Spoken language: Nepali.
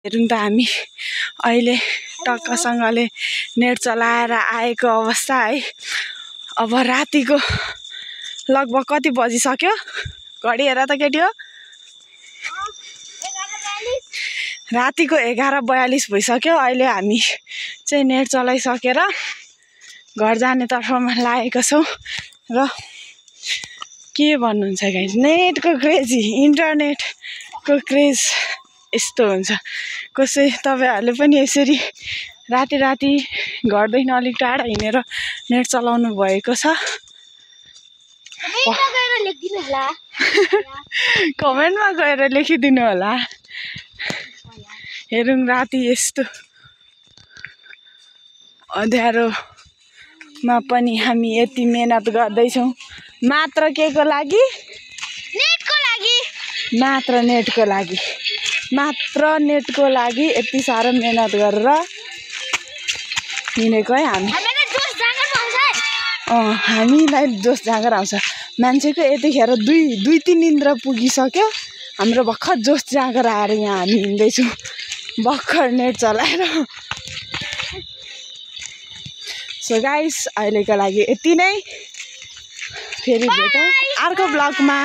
हेरौँ त हामी अहिले टक्कसँगले नेट चलाएर आएको अवस्था है। अब रातिको लगभग कति बजिसक्यो घडी हेर त केटी हो, रातिको 11:42 भइसक्यो। अहिले हामी चाहिँ नेट चलाइसकेर घर जाने तर्फमा लागेको छौँ। र के भन्नुहुन्छ गाइस, नेटको क्रेजी, इन्टरनेटको क्रेज यस्तो हुन्छ। कसै तपाईँहरूले पनि यसरी राति राति घरदेखि अलिक टाढा हिँडेर नेट चलाउनु भएको छ? कमेन्टमा गएर लेखिदिनु होला। हेरौँ राति यस्तो अँध्यारोमा पनि हामी यति मेहनत गर्दैछौँ मात्र के को लागि? नेटको लागि। मात्र नेटको लागि, मात्र नेटको लागि यति साह्रो मेहनत गरेर हिँडेको है हामी। हामीलाई जोस जाँगर आउँछ। मान्छेको यतिखेर 2-3 निन्द्रा पुगिसक्यो, हाम्रो भर्खर जोस जाँगर आएर यहाँ हामी हिँड्दैछौँ भर्खर नेट चलाएर। सो गाइस अहिलेको लागि यति नै, फेरि भेटौँ अर्को ब्लगमा।